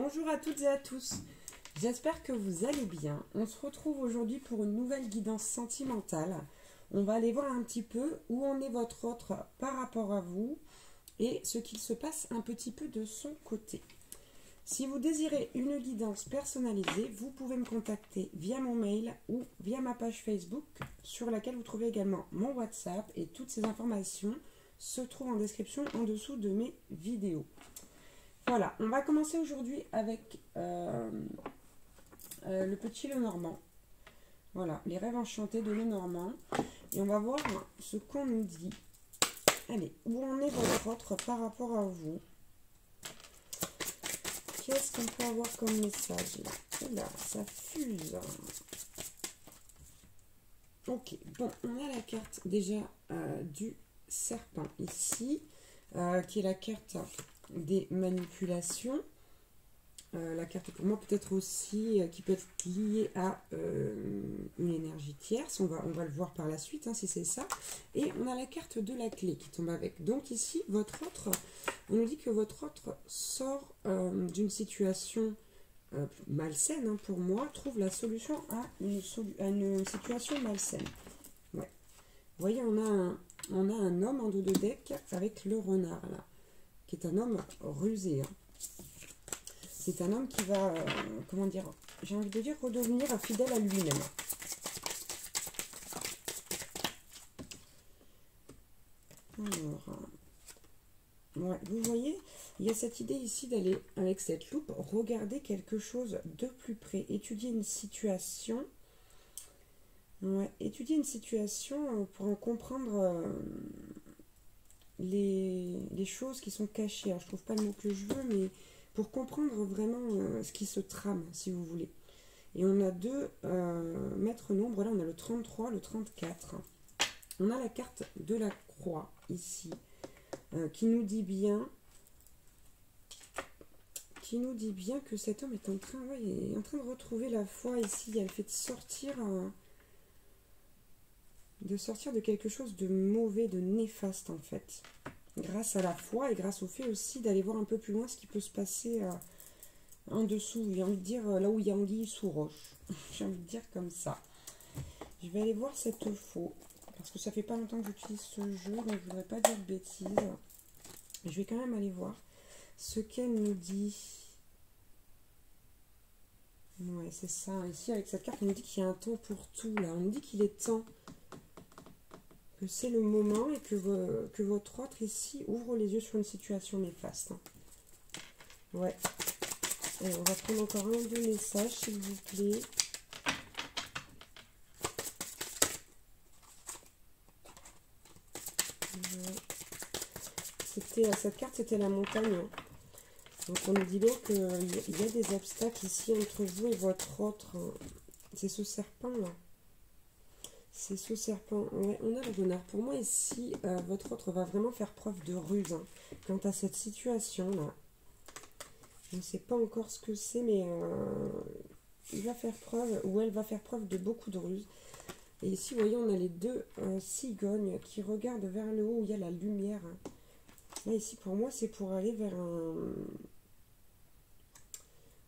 Bonjour à toutes et à tous, j'espère que vous allez bien. On se retrouve aujourd'hui pour une nouvelle guidance sentimentale. On va aller voir un petit peu où en est votre autre par rapport à vous et ce qu'il se passe un petit peu de son côté. Si vous désirez une guidance personnalisée, vous pouvez me contacter via mon mail ou via ma page Facebook sur laquelle vous trouvez également mon WhatsApp et toutes ces informations se trouvent en description en dessous de mes vidéos. Voilà, on va commencer aujourd'hui avec le petit Lenormand. Voilà, les rêves enchantés de Lenormand. Et on va voir ce qu'on nous dit. Allez, où en est votre autre par rapport à vous? Qu'est-ce qu'on peut avoir comme message là? Oula, ça fuse. Ok, bon, on a la carte déjà du serpent ici, qui est la carte des manipulations. La carte pour moi peut-être aussi qui peut être liée à une énergie tierce. On va le voir par la suite si c'est ça. Et on a la carte de la clé qui tombe avec. Donc ici, votre autre, on nous dit que votre autre sort d'une situation malsaine pour moi, trouve la solution à une situation malsaine. Ouais. Vous voyez, on a un homme en dos de deck avec le renard là, qui est un homme rusé. C'est un homme qui va, comment dire, j'ai envie de dire, redevenir fidèle à lui-même. Alors, ouais, vous voyez, il y a cette idée ici d'aller, avec cette loupe, regarder quelque chose de plus près, étudier une situation. Ouais, étudier une situation pour en comprendre les choses qui sont cachées. Alors, je ne trouve pas le mot que je veux, mais pour comprendre vraiment ce qui se trame, si vous voulez. Et on a deux maîtres nombres, là on a le 33, le 34. On a la carte de la croix, ici, qui nous dit bien que cet homme est en train de retrouver la foi ici. Il y a le fait de sortir de quelque chose de mauvais, de néfaste en fait. Grâce à la foi et grâce au fait aussi d'aller voir un peu plus loin ce qui peut se passer en dessous. J'ai envie de dire là où il y a anguille sous roche. J'ai envie de dire comme ça. Je vais aller voir cette faux. Parce que ça fait pas longtemps que j'utilise ce jeu, donc je voudrais pas dire de bêtises. Mais je vais quand même aller voir ce qu'elle nous dit. Ouais, c'est ça. Ici, avec cette carte, on nous dit qu'il y a un temps pour tout. Là, on nous dit qu'il est temps. Que c'est le moment et que votre autre ici ouvre les yeux sur une situation néfaste. Ouais. Allez, on va prendre encore un ou deux messages, s'il vous plaît. Cette carte, c'était la montagne. Donc, on nous dit bien qu'il y a des obstacles ici entre vous et votre autre. C'est ce serpent, là. C'est ce serpent. Ouais, on a le renard. Pour moi, ici, votre autre va vraiment faire preuve de ruse quant à cette situation-là. Je ne sais pas encore ce que c'est, mais il va faire preuve, ou elle va faire preuve de beaucoup de ruse. Et ici, vous voyez, on a les deux cigognes qui regardent vers le haut où il y a la lumière. Là, ici, pour moi, c'est pour aller vers un...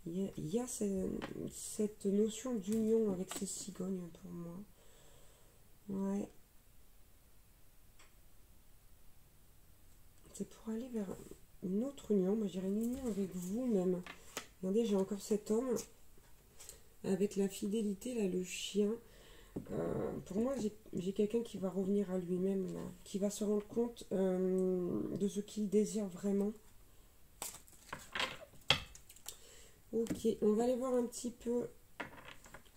Il y a cette notion d'union avec ces cigognes, pour moi. Ouais. C'est pour aller vers une autre union. Moi, je dirais une union avec vous-même. Regardez, j'ai encore cet homme avec la fidélité, là, le chien. Pour moi, j'ai quelqu'un qui va revenir à lui-même, là, qui va se rendre compte de ce qu'il désire vraiment. Ok, on va aller voir un petit peu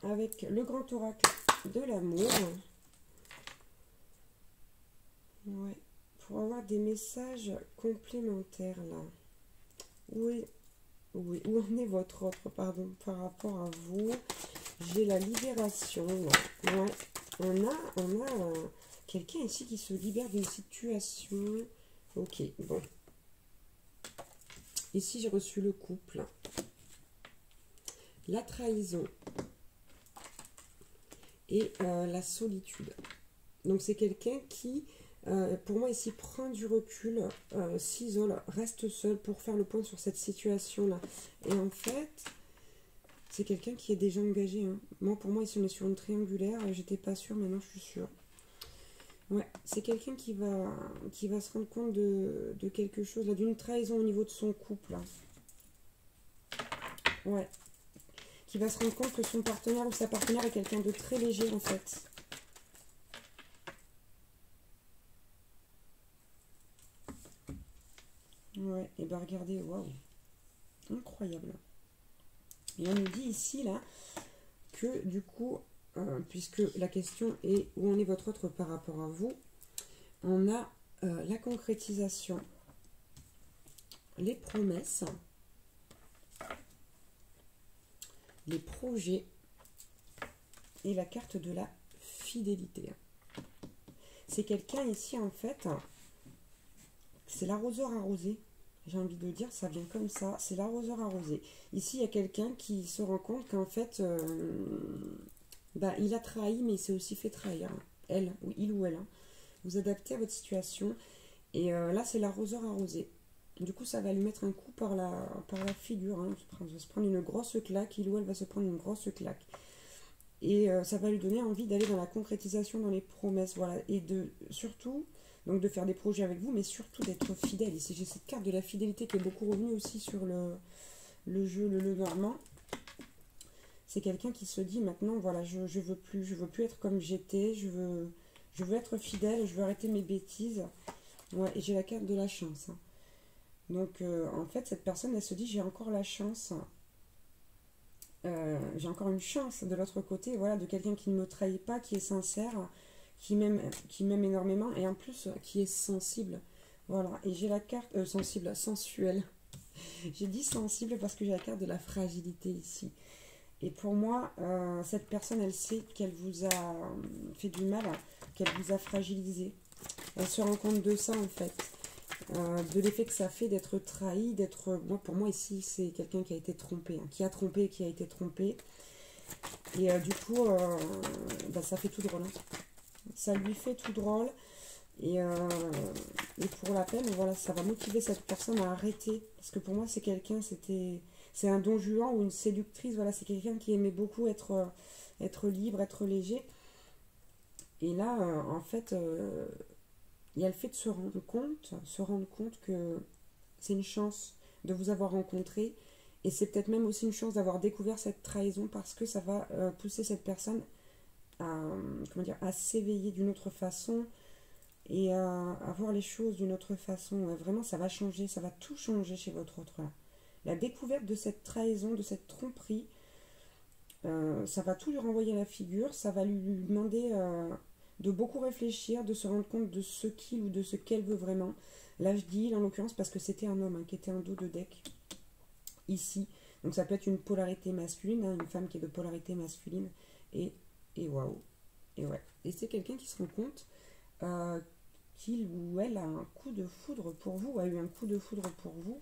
avec le grand oracle de l'amour. Ouais, pour avoir des messages complémentaires, là. Oui, où en est votre autre, pardon, par rapport à vous? J'ai la libération, là. Ouais, on a quelqu'un ici qui se libère d'une situation. Ok, bon. Ici, j'ai reçu le couple. La trahison. Et la solitude. Donc, c'est quelqu'un qui Pour moi ici, prend du recul, s'isole, reste seul pour faire le point sur cette situation-là. Et en fait, c'est quelqu'un qui est déjà engagé. Hein. Moi, pour moi, ici, on est sur une triangulaire. J'étais pas sûre, maintenant je suis sûre. Ouais, c'est quelqu'un qui va se rendre compte de quelque chose, là, d'une trahison au niveau de son couple. Là. Ouais. Qui va se rendre compte que son partenaire ou sa partenaire est quelqu'un de très léger, en fait. Ouais, et ben regardez, waouh. Incroyable. Et on nous dit ici, là, que du coup, puisque la question est où en est votre autre par rapport à vous, on a la concrétisation, les promesses, les projets et la carte de la fidélité. C'est quelqu'un ici, en fait, c'est l'arroseur arrosé. J'ai envie de dire, ça vient comme ça, c'est l'arroseur arrosé. Ici, il y a quelqu'un qui se rend compte qu'en fait, il a trahi, mais il s'est aussi fait trahir. Elle, ou il ou elle. Hein. Vous adaptez à votre situation. Et là, c'est l'arroseur arrosé. Du coup, ça va lui mettre un coup par la figure. Hein. Il va se prendre une grosse claque. Il ou elle va se prendre une grosse claque. Et ça va lui donner envie d'aller dans la concrétisation, dans les promesses. Voilà. Et surtout, donc de faire des projets avec vous, mais surtout d'être fidèle. Ici, j'ai cette carte de la fidélité qui est beaucoup revenue aussi sur le jeu, le normand. C'est quelqu'un qui se dit maintenant, voilà, je veux plus être comme j'étais, je veux être fidèle, je veux arrêter mes bêtises. Ouais, et j'ai la carte de la chance. Hein. Donc, en fait, cette personne, elle se dit, j'ai encore la chance. J'ai encore une chance de l'autre côté, voilà, de quelqu'un qui ne me trahit pas, qui est sincère, qui m'aime énormément, et en plus, qui est sensible. Voilà, et j'ai la carte sensible, sensuelle. J'ai dit sensible parce que j'ai la carte de la fragilité ici. Et pour moi, cette personne, elle sait qu'elle vous a fait du mal, qu'elle vous a fragilisé. Elle se rend compte de ça, en fait. De l'effet que ça fait d'être trahi, pour moi, ici, c'est quelqu'un qui a été trompé. Hein, qui a trompé et qui a été trompé. Et du coup, ça fait tout drôle. Hein. Ça lui fait tout drôle. Et pour la peine, voilà, ça va motiver cette personne à arrêter. Parce que pour moi, c'est quelqu'un, c'est un don Juan ou une séductrice. Voilà, c'est quelqu'un qui aimait beaucoup être libre, être léger. Et là, en fait, il y a le fait de se rendre compte que c'est une chance de vous avoir rencontré. Et c'est peut-être même aussi une chance d'avoir découvert cette trahison parce que ça va pousser cette personne à s'éveiller d'une autre façon et à voir les choses d'une autre façon. Ouais, vraiment, ça va changer, ça va tout changer chez votre autre là. La découverte de cette trahison, de cette tromperie, ça va tout lui renvoyer à la figure, ça va lui demander de beaucoup réfléchir, de se rendre compte de ce qu'il ou de ce qu'elle veut vraiment. Là, je dis, en l'occurrence, parce que c'était un homme hein, qui était en dos de deck, ici. Donc ça peut être une polarité masculine, hein, une femme qui est de polarité masculine, et waouh. Et ouais. Et c'est quelqu'un qui se rend compte qu'il ou elle a un coup de foudre pour vous, a eu un coup de foudre pour vous.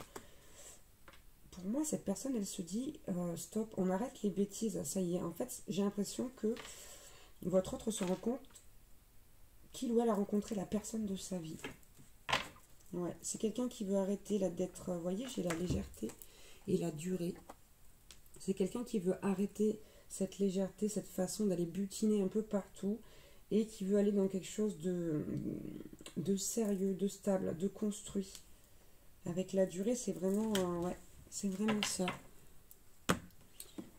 Pour moi, cette personne, elle se dit, stop, on arrête les bêtises, ça y est. En fait, j'ai l'impression que votre autre se rend compte qu'il ou elle a rencontré la personne de sa vie. Ouais, c'est quelqu'un qui veut arrêter d'être, vous voyez, j'ai la légèreté et la durée. C'est quelqu'un qui veut arrêter cette légèreté, cette façon d'aller butiner un peu partout et qui veut aller dans quelque chose de sérieux, de stable, de construit. Avec la durée, c'est vraiment, ouais, c'est vraiment ça.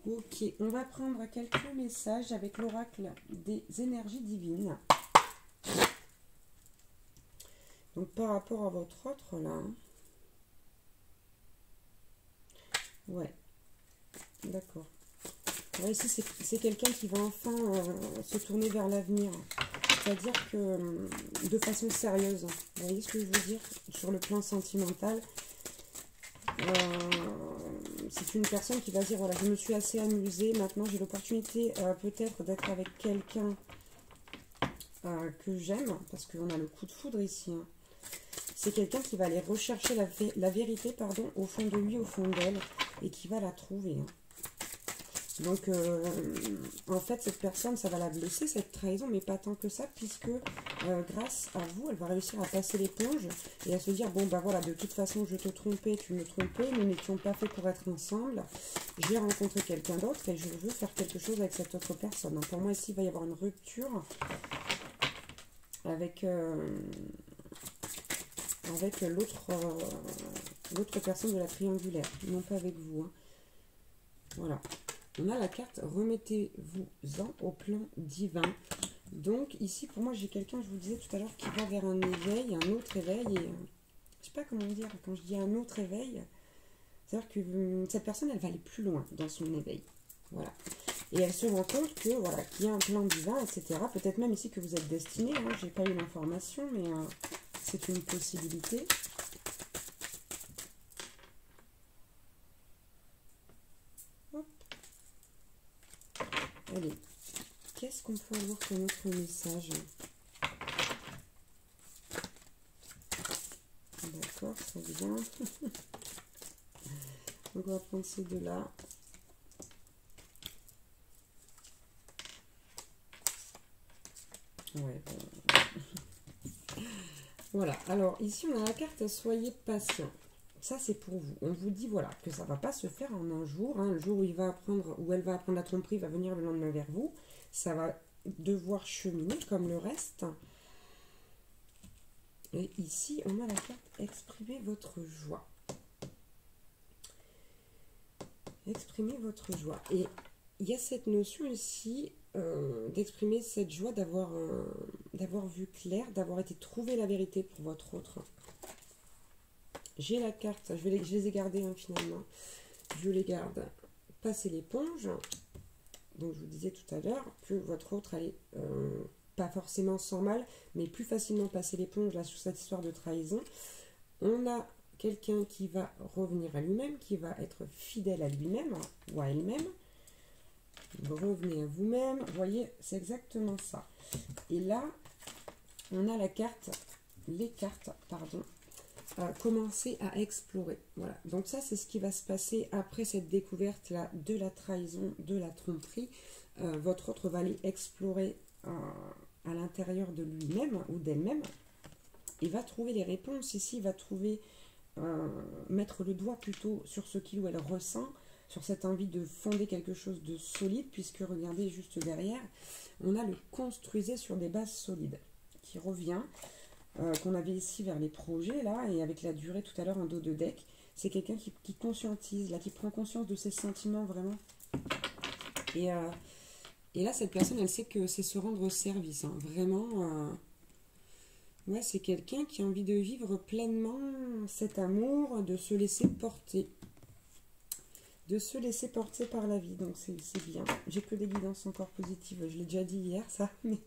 Ok, on va prendre quelques messages avec l'oracle des énergies divines. Donc par rapport à votre autre là. Ouais. D'accord. Ouais, ici c'est quelqu'un qui va enfin se tourner vers l'avenir. C'est-à-dire que de façon sérieuse. Vous voyez ce que je veux dire? Sur le plan sentimental. C'est une personne qui va dire, voilà, je me suis assez amusée. Maintenant j'ai l'opportunité peut-être d'être avec quelqu'un que j'aime. Parce qu'on a le coup de foudre ici. Hein. C'est quelqu'un qui va aller rechercher la vérité, pardon, au fond de lui, au fond d'elle, et qui va la trouver. Hein. Donc, en fait, cette personne, ça va la blesser, cette trahison, mais pas tant que ça, puisque grâce à vous, elle va réussir à passer l'éponge et à se dire, bon, bah voilà, de toute façon, je te trompais, tu me trompais, nous n'étions pas faits pour être ensemble. J'ai rencontré quelqu'un d'autre et je veux faire quelque chose avec cette autre personne. Donc, pour moi, ici, il va y avoir une rupture avec l'autre personne de la triangulaire, non pas avec vous. Hein. Voilà. On a la carte remettez-vous-en au plan divin. Donc ici pour moi j'ai quelqu'un, je vous disais tout à l'heure, qui va vers un éveil, un autre éveil. Et je sais pas comment dire, quand je dis un autre éveil, c'est-à-dire que cette personne elle va aller plus loin dans son éveil. Voilà. Et elle se rend compte que voilà, qu'il y a un plan divin, etc. Peut-être même ici que vous êtes destiné, hein, j'ai pas eu l'information, mais c'est une possibilité. Allez, qu'est-ce qu'on peut avoir comme autre message? D'accord, très bien. Donc on va prendre ces deux-là. Ouais, bon. Voilà, alors ici on a la carte soyez patient. Ça c'est pour vous. On vous dit voilà que ça ne va pas se faire en un jour. Hein. Le jour où il va apprendre, où elle va apprendre la tromperie, va venir le lendemain vers vous. Ça va devoir cheminer comme le reste. Et ici on a la carte exprimez votre joie. Exprimez votre joie. Et il y a cette notion ici d'exprimer cette joie, d'avoir vu clair, d'avoir été trouver la vérité pour votre autre. J'ai la carte, je les ai gardées hein, finalement. Je les garde. Passer l'éponge. Donc je vous disais tout à l'heure que votre autre allait pas forcément sans mal, mais plus facilement passer l'éponge là sur cette histoire de trahison. On a quelqu'un qui va revenir à lui-même, qui va être fidèle à lui-même ou à elle-même. Vous revenez à vous-même. Vous voyez, c'est exactement ça. Et là, on a la carte, les cartes, pardon, commencer à explorer. Voilà. Donc ça, c'est ce qui va se passer après cette découverte-là de la trahison, de la tromperie. Votre autre va aller explorer à l'intérieur de lui-même ou d'elle-même. Il va trouver les réponses. Ici, il va trouver, mettre le doigt plutôt sur ce qu'il ou elle ressent, sur cette envie de fonder quelque chose de solide, puisque regardez juste derrière, on a le construisez sur des bases solides qui revient, qu'on avait ici vers les projets, là, et avec la durée tout à l'heure en dos de deck. C'est quelqu'un qui conscientise, là, qui prend conscience de ses sentiments vraiment. Et là, cette personne, elle sait que c'est se rendre service, hein, vraiment. Ouais, c'est quelqu'un qui a envie de vivre pleinement cet amour, de se laisser porter. De se laisser porter par la vie, donc c'est bien. J'ai que des guidances encore positives, je l'ai déjà dit hier ça, mais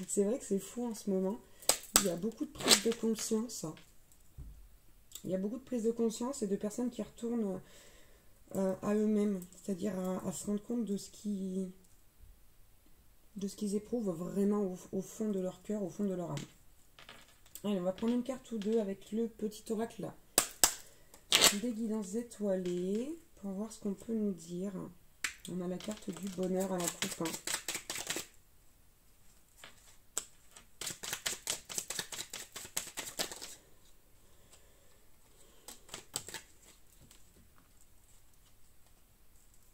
c'est vrai que c'est fou en ce moment. Il y a beaucoup de prise de conscience. Il y a beaucoup de prise de conscience et de personnes qui retournent à eux-mêmes, c'est-à-dire à se rendre compte de ce qu'ils éprouvent vraiment au fond de leur cœur, au fond de leur âme. Allez, on va prendre une carte ou deux avec le petit oracle là. Des guidances étoilées. Pour voir ce qu'on peut nous dire. On a la carte du bonheur à la coupe. Hein.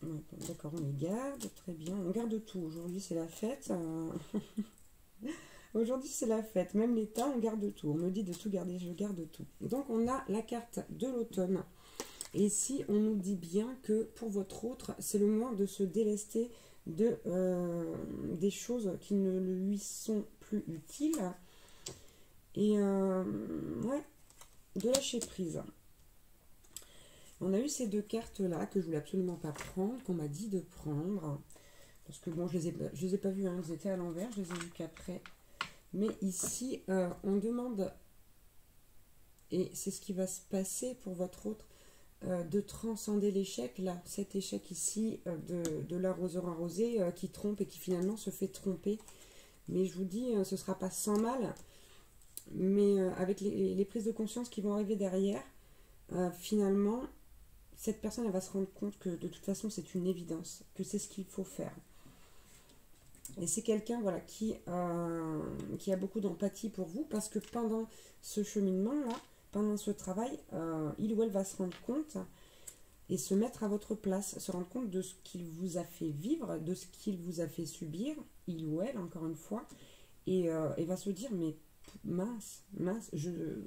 Ouais, d'accord, on les garde. Très bien. On garde tout. Aujourd'hui, c'est la fête. Aujourd'hui, c'est la fête. Même l'état, on garde tout. On me dit de tout garder. Je garde tout. Donc, on a la carte de l'automne. Et ici, on nous dit bien que pour votre autre, c'est le moment de se délester de, des choses qui ne lui sont plus utiles. Et ouais, de lâcher prise. On a eu ces deux cartes-là que je voulais absolument pas prendre, qu'on m'a dit de prendre. Parce que bon, je les ai pas vues, hein, elles étaient à l'envers, je les ai vues qu'après. Mais ici, on demande, et c'est ce qui va se passer pour votre autre, de transcender l'échec, là, cet échec ici de l'arroseur arrosé qui trompe et qui finalement se fait tromper. Mais je vous dis, ce ne sera pas sans mal, mais avec les prises de conscience qui vont arriver derrière, finalement, cette personne, elle va se rendre compte que de toute façon, c'est une évidence, que c'est ce qu'il faut faire. Et c'est quelqu'un voilà, qui a beaucoup d'empathie pour vous, parce que pendant ce cheminement-là, pendant ce travail, il ou elle va se rendre compte et se mettre à votre place, se rendre compte de ce qu'il vous a fait vivre, de ce qu'il vous a fait subir, il ou elle, encore une fois, et va se dire, mais mince,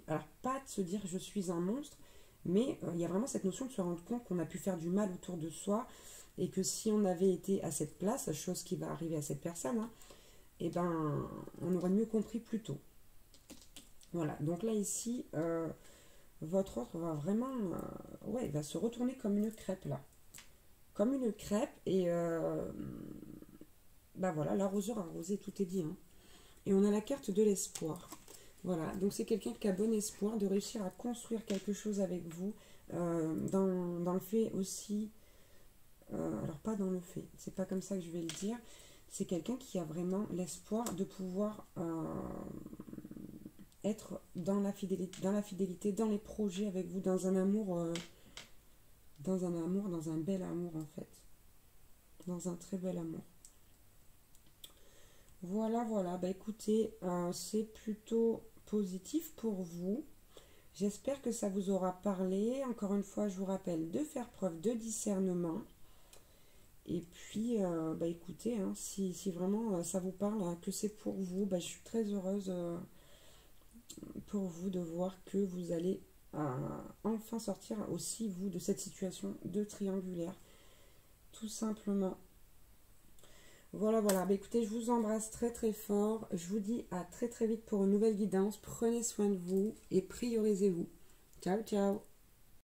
alors pas de se dire je suis un monstre, mais il y a vraiment cette notion de se rendre compte qu'on a pu faire du mal autour de soi, et que si on avait été à cette place, chose qui va arriver à cette personne, hein, et ben on aurait mieux compris plus tôt. Voilà, donc là ici, votre autre va vraiment, ouais, va se retourner comme une crêpe là. Comme une crêpe, et bah voilà, l'arroseur arrosé, tout est dit. Hein. Et on a la carte de l'espoir. Voilà, donc c'est quelqu'un qui a bon espoir de réussir à construire quelque chose avec vous, dans le fait aussi, alors pas dans le fait, c'est pas comme ça que je vais le dire, c'est quelqu'un qui a vraiment l'espoir de pouvoir être dans la fidélité, dans les projets avec vous, dans un amour, dans un bel amour en fait, dans un très bel amour. Voilà, voilà, bah écoutez, c'est plutôt positif pour vous. J'espère que ça vous aura parlé. Encore une fois, je vous rappelle de faire preuve de discernement. Et puis, bah écoutez, hein, si vraiment ça vous parle, hein, que c'est pour vous, bah, je suis très heureuse pour vous de voir que vous allez enfin sortir aussi, vous, de cette situation de triangulaire. Tout simplement. Voilà, voilà. Bah, écoutez, je vous embrasse très très fort. Je vous dis à très très vite pour une nouvelle guidance. Prenez soin de vous et priorisez-vous. Ciao, ciao.